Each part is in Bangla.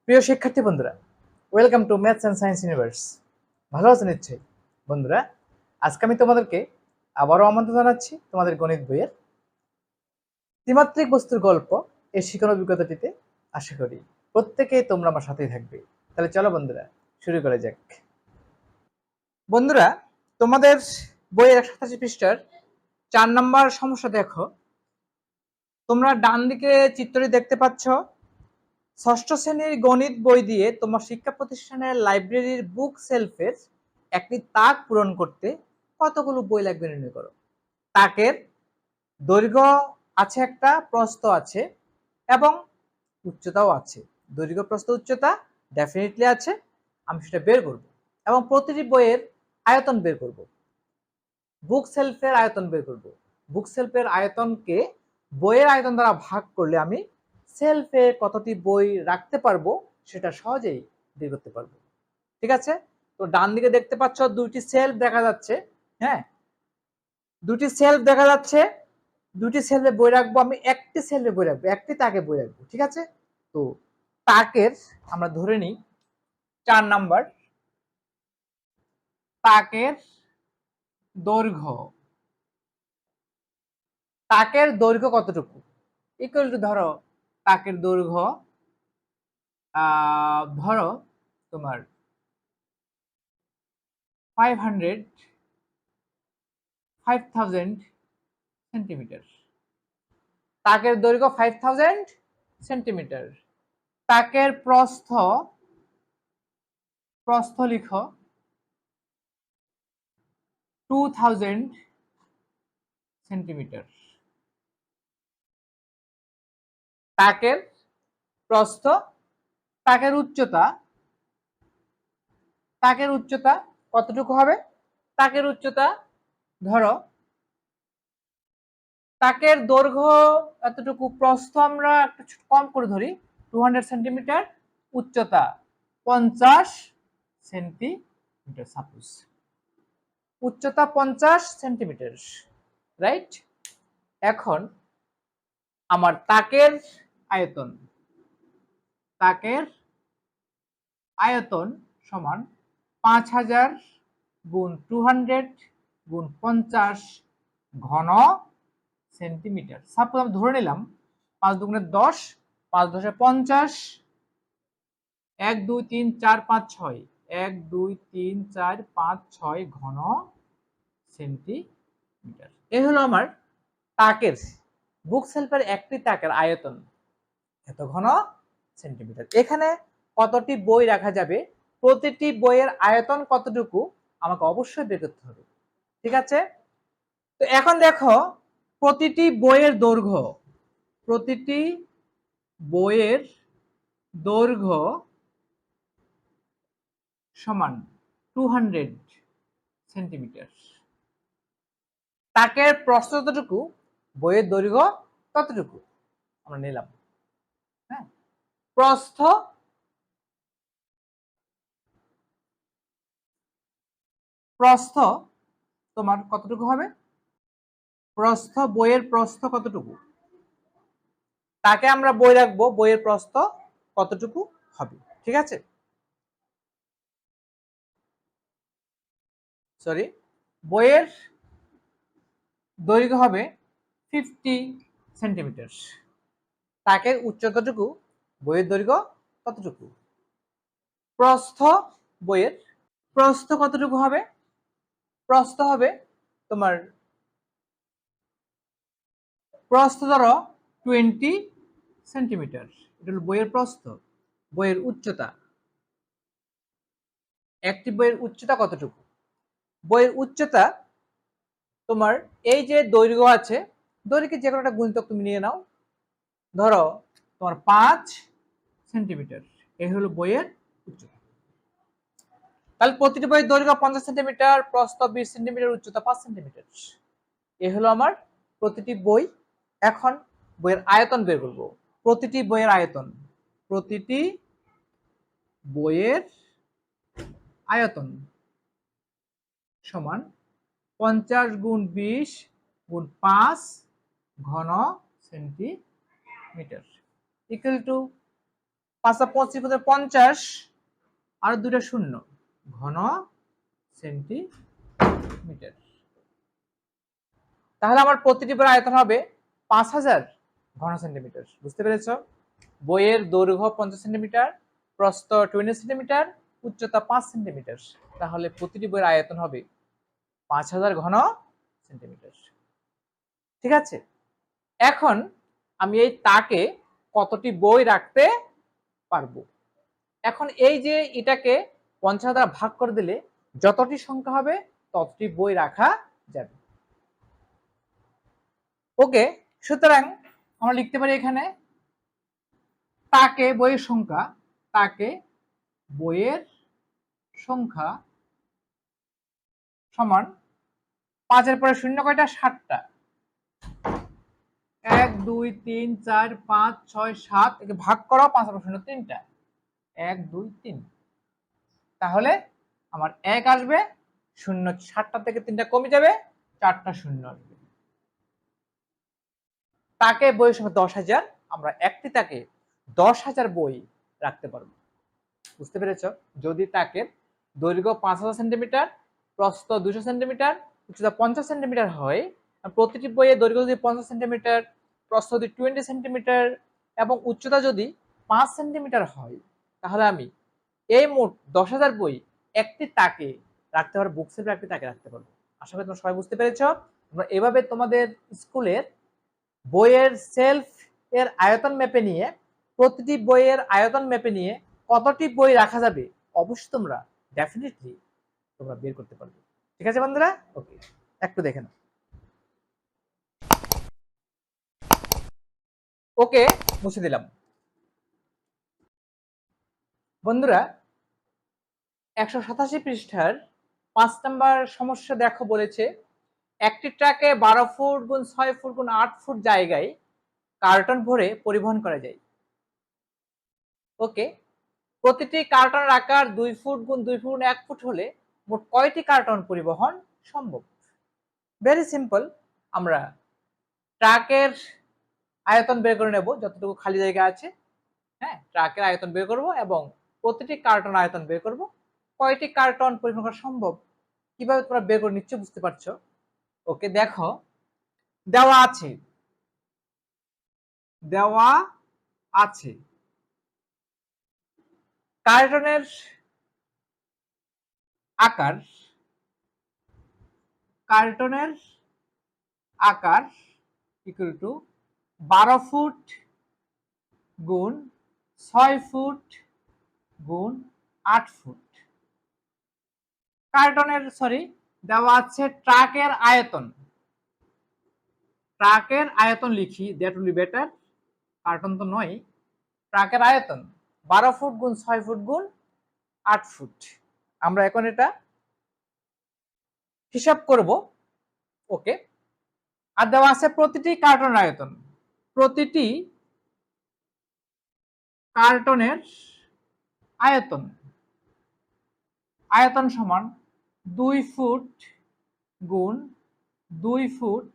প্রিয় শিক্ষার্থী বন্ধুরা, welcome to maths and science universe. ভালো আছেন নিশ্চয়ই বন্ধুরা। আজকে আমি তোমাদেরকে আবারও আমন্ত্রণ জানাচ্ছি তোমাদের গণিত বইয়ের ত্রিমাত্রিক বস্তুর গল্প এই শিক্ষণ অভিজ্ঞতাটিতে। আশা করি প্রত্যেকেই তোমরা আমার সাথেই থাকবে। তাহলে চলো বন্ধুরা, শুরু করা যাক। বন্ধুরা, তোমাদের বইয়ের 187 পৃষ্ঠার 4 নম্বর সমস্যা দেখো। তোমরা ডান দিকে চিত্রটি দেখতে পাচ্ছ। ষষ্ঠ শ্রেণীর গণিত বই দিয়ে তোমার শিক্ষা প্রতিষ্ঠানের লাইব্রেরির বুক সেলফের একটি তাক পূরণ করতে কতগুলো বই লাগবে নির্ণয় করো। তাকের দৈর্ঘ্য আছে, একটা প্রস্থ আছে এবং উচ্চতাও আছে। দৈর্ঘ্য, প্রস্থ, উচ্চতা ডেফিনেটলি আছে, আমি সেটা বের করব এবং প্রতিটি বইয়ের আয়তন বের করব। বুক সেলফের আয়তন বের করব। বুক সেলফের আয়তনকে বইয়ের আয়তন দ্বারা ভাগ করলে আমি সেলফে কতটি বই রাখতে পারবো সেটা সহজেই বের করতে পারবো। ঠিক আছে, তো ডান দিকে দেখতে পাচ্ছ দুইটি সেলফ দেখা যাচ্ছে। হ্যাঁ, দুটি সেলফ দেখা যাচ্ছে। দুটি সেলফে বই রাখবো আমি, একটি সেলফে বই রাখবো, একটি তাকে বই রাখবো। ঠিক আছে, তো তাকের আমরা ধরে নিই 4 নাম্বার। তাকের দৈর্ঘ্য, তাকের দৈর্ঘ্য কতটুকু ইকুয়াল টু, ধরো তাকের দৈর্ঘ্য ধরো তোমার 5000 সেন্টিমিটার। তাকের দৈর্ঘ্য 5000 সেন্টিমিটার। তাকের প্রস্থ, প্রস্থ লিখো 2000 সেন্টিমিটার। তাকের প্রস্থ। তাকের উচ্চতা, তাকের উচ্চতা কতটুকু হবে? তাকের উচ্চতা ধরো, তাকের দৈর্ঘ্য এতটুকু, প্রস্থ আমরা একটু কম করে ধরি 200 সেন্টিমিটার, উচ্চতা 50 সেন্টিমিটার। সাপোজ উচ্চতা 50 সেন্টিমিটার, রাইট? এখন আমার তাকের আয়তন, তাকের আয়তন সমান 5000 গুণ 200 গুণ 50 ঘন সেন্টিমিটার। সাপোজ আমি ধরে নিলাম 5 দুগুণে 10, 5 10 50, 1 2 3 4 5 6, 1 2 3 4 5 6 ঘন সেন্টিমিটার। এই হলো আমার তাকের, বুক সেলফের একটি তাকের আয়তন এত ঘন সেন্টিমিটার। এখানে কতটি বই রাখা যাবে, প্রতিটি বইয়ের আয়তন কতটুকু আমাকে অবশ্যই বের করতে হবে। ঠিক আছে, তো এখন দেখো প্রতিটি বইয়ের দৈর্ঘ্য, প্রতিটি বইয়ের দৈর্ঘ্য সমান 200 সেন্টিমিটার। তাকের প্রস্থ কতটুকু, বইয়ের দৈর্ঘ্য ততটুকু আমরা নিলাম। হ্যাঁ, প্রস্থ, প্রস্থ তোমার কতটুকু হবে? প্রস্থ, বইয়ের প্রস্থ কতটুকু, তাকে আমরা বই রাখবো, বইয়ের প্রস্থ কতটুকু হবে। ঠিক আছে, সরি, বইয়ের দৈর্ঘ্য হবে 50 সেন্টিমিটার। তাকের উচ্চতাটুকু, বইয়ের দৈর্ঘ্য কতটুকু। প্রস্থ, বইয়ের প্রস্থ কতটুকু হবে? প্রস্থ হবে তোমার, প্রস্থ ধরো 20 সেন্টিমিটার। এটা হলো বইয়ের প্রস্থ। বইয়ের উচ্চতা, একটি বইয়ের উচ্চতা কতটুকু? বইয়ের উচ্চতা তোমার, এই যে দৈর্ঘ্য আছে, দৈর্ঘ্যের যে কোনো একটা গুণিতক তুমি নিয়ে নাও, ধরো তোমার 5 সেন্টিমিটার। এই হলো বইয়ের উচ্চতা। তাহলে প্রতিটি বইয়ের দৈর্ঘ্য 50 সেন্টিমিটার, প্রস্থ 20 সেন্টিমিটার, উচ্চতা 5 সেন্টিমিটার। এই হলো আমার প্রতিটি বই। এখন বইয়ের আয়তন বের করব। প্রতিটি বইয়ের আয়তন, প্রতিটি বইয়ের আয়তন সমান 50 গুণ 20 গুণ 5 ঘন সেন্টিমিটার ইকুয়াল টু 5 25 50 আর 2টা শূন্য, ঘন সেন্টিমিটার। তাহলে আমার প্রতিটি বইয়ের আয়তন হবে 5000 ঘন সেন্টিমিটার। বুঝতে পেরেছো? বইয়ের দৈর্ঘ্য 50 সেন্টিমিটার, প্রস্থ 20 সেন্টিমিটার, উচ্চতা 5 সেন্টিমিটার। তাহলে প্রতিটি বইয়ের আয়তন হবে 5000 ঘন সেন্টিমিটার। ঠিক আছে, এখন আমি এই তাকে কতটি বই রাখতে পারবো। এখন এই যে এটাকে 50 দ্বারা ভাগ করে দিলে যতটি সংখ্যা হবে ততটি বই রাখা যাবে। ওকে, সুতরাং আমরা লিখতে পারি এখানে তাকে বইয়ের সংখ্যা, তাকে বইয়ের সংখ্যা সমান 5-এর পরে শূন্য কয়টা? 7টা। 1 2 3 4 5 6 7, একে ভাগ করো, 5-এর পরে শূন্য 3টা, 1 2 3। তাহলে আমার 1 আসবে, শূন্য 7টা থেকে 3টা কমে যাবে, 4টা শূন্য আসবে। তাকে বইয়ের সংখ্যা 10,000, আমরা একটি তাকে 10,000 বই রাখতে পারবো। বুঝতে পেরেছ? যদি তাকে দৈর্ঘ্য 5000 সেন্টিমিটার, প্রস্থ 200 সেন্টিমিটার, উচ্চতা 50 সেন্টিমিটার হয়, প্রতিটি বইয়ের দৈর্ঘ্য যদি 50 সেন্টিমিটার, প্রস্থ যদি 20 সেন্টিমিটার এবং উচ্চতা যদি 5 সেন্টিমিটার হয়, তাহলে আমি এই মোট 10,000 বই একটি তাকে রাখতে পারবো, বুক সেলফে একটি তাকে রাখতে পারবো। আশা করি তোমরা সবাই বুঝতে পেরেছ। তোমরা এভাবে তোমাদের স্কুলের বইয়ের সেলফ এর আয়তন মেপে নিয়ে, প্রতিটি বইয়ের আয়তন মেপে নিয়ে কতটি বই রাখা যাবে অবশ্যই তোমরা ডেফিনেটলি তোমরা বের করতে পারবে। ঠিক আছে বন্ধুরা? ওকে, একটু দেখে নাও। ওকে, মুছে দিলাম। বন্ধুরা, 187 পৃষ্ঠার 5 নম্বর সমস্যা দেখো, বলেছে একটি ট্রাকে 12 ফুট গুণ 6 ফুট গুণ 8 ফুট জায়গায় কার্টন ভরে পরিবহন করা যায়। ওকে, প্রতিটি কার্টনের আকার 2 ফুট গুণ 2 ফুট গুণ 1 ফুট হলে মোট কয়টি কার্টন পরিবহন সম্ভব? ভেরি সিম্পল, আমরা ট্রাকের আয়তন বের করে নেব, যতটুকু খালি জায়গা আছে। হ্যাঁ, ট্রাকের আয়তন বের করব এবং প্রতিটি কার্টন আয়তন বের করব। কয়টি কার্টন পরিবহন করা সম্ভব, কিভাবে তোমরা বের করে নিশ্চয় বুঝতে পারছো। ওকে, দেখো দেওয়া আছে, দেওয়া আছে কার্টনের আকার, কার্টনের আকার ইকুয়াল টু 12 ফুট গুণ 6 ফুট গুণ 8 ফুট। কার্টনের দেওয়া আছে ট্রাকের আয়তন, ট্রাকের আয়তন লিখি, that will be better, carton তো নয়। ট্রাকের আয়তন 12 ফুট গুণ 6 ফুট গুণ 8 ফুট। আমরা এখন এটা হিসাব করব। ওকে, আর দেওয়া আছে প্রতিটি কার্টনের আয়তন, প্রতিটি কার্টনের আয়তন, আয়তন সমান 2 ফুট গুণ 2 ফুট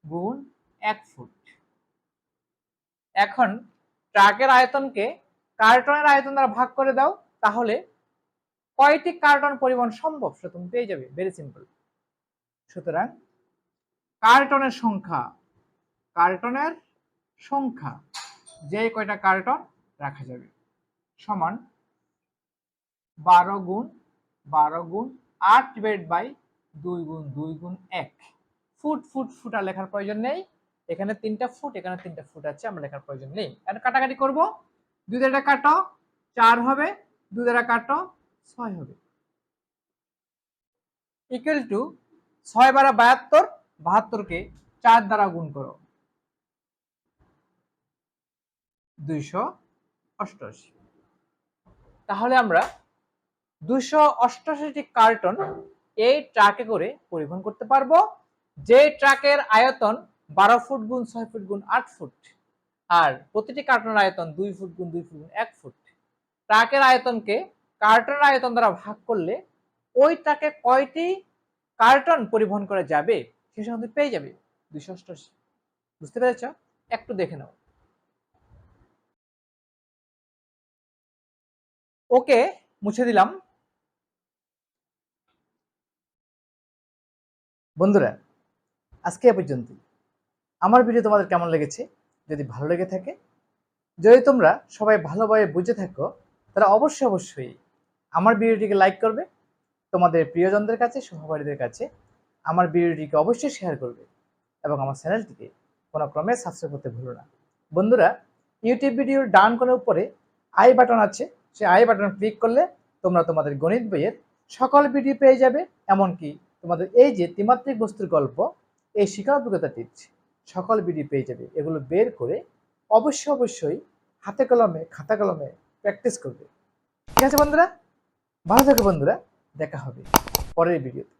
গুণ 1 ফুট। এখন ট্রাকের আয়তনকে কার্টনের আয়তন দ্বারা ভাগ করে দাও, তাহলে কয়টি কার্টন পরিবহন সম্ভব সেটা তুমি পেয়ে যাবে। Very simple. সুতরাং কার্টনের সংখ্যা, কার্টনের সংখ্যা, যে কয়টা কার্টন রাখা যাবে সমান 12 গুণ 12 গুণ 8 ডিভাইড বাই 2 গুণ 2 গুণ 1। ফুট ফুট ফুট আর লেখার প্রয়োজন নেই, এখানে 3টা ফুট, এখানে 3টা ফুট আছে, আমরা লেখার প্রয়োজন নেই। এখন কাটাকাটি করব, 2 দ্বারা কাটো 4 হবে, 2 দ্বারা কাটো 6 হবে, ইকুয়াল টু 6 × 72, 72 কে 4 দ্বারা গুণ করো, 288। তাহলে আমরা 288টি কার্টন এই ট্রাকে করে পরিবহন করতে পারবো, যে ট্রাকের আয়তন 12 ফুট গুণ 6 ফুট গুণ 8 ফুট, আর প্রতিটি কার্টনের আয়তন 2 ফুট গুণ 2 ফুট গুণ 1 ফুট। ট্রাকের আয়তনকে কার্টনের আয়তন দ্বারা ভাগ করলে ওই ট্রাকে কয়টি কার্টন পরিবহন করা যাবে সে সংখ্যা পেয়ে যাবে 288। বুঝতে পেরেছ? একটু দেখে নাও। ওকে মুছে দিলাম। বন্ধুরা, আজকে এ পর্যন্ত। আমার ভিডিও তোমাদের কেমন লেগেছে? যদি ভালো লেগে থাকে, যদি তোমরা সবাই ভালোভাবে বুঝে থাকো, তাহলে অবশ্যই আমার ভিডিওটিকে লাইক করবে, তোমাদের প্রিয়জনদের কাছে, সহপাঠীদের কাছে আমার ভিডিওটিকে অবশ্যই শেয়ার করবে এবং আমার চ্যানেলটিকে কোনো ক্রমে সাবস্ক্রাইব করতে ভুলো না। বন্ধুরা, ইউটিউব ভিডিওর ডান কোণের উপরে আই বাটন আছে, সেই আই বাটন ক্লিক করলে তোমরা তোমাদের গণিত বইয়ের সকল ভিডিও পেয়ে যাবে। এমনকি তোমাদের এই যে ত্রিমাত্রিক বস্তুর গল্প, এই শিক্ষা অভিজ্ঞতা টিপস সকল ভিডিও পেয়ে যাবে। এগুলো বের করে অবশ্যই হাতে কলমে খাতা কলমে প্র্যাকটিস করবে। ঠিক আছে বন্ধুরা, ভালো থাকো বন্ধুরা, দেখা হবে পরের ভিডিওতে।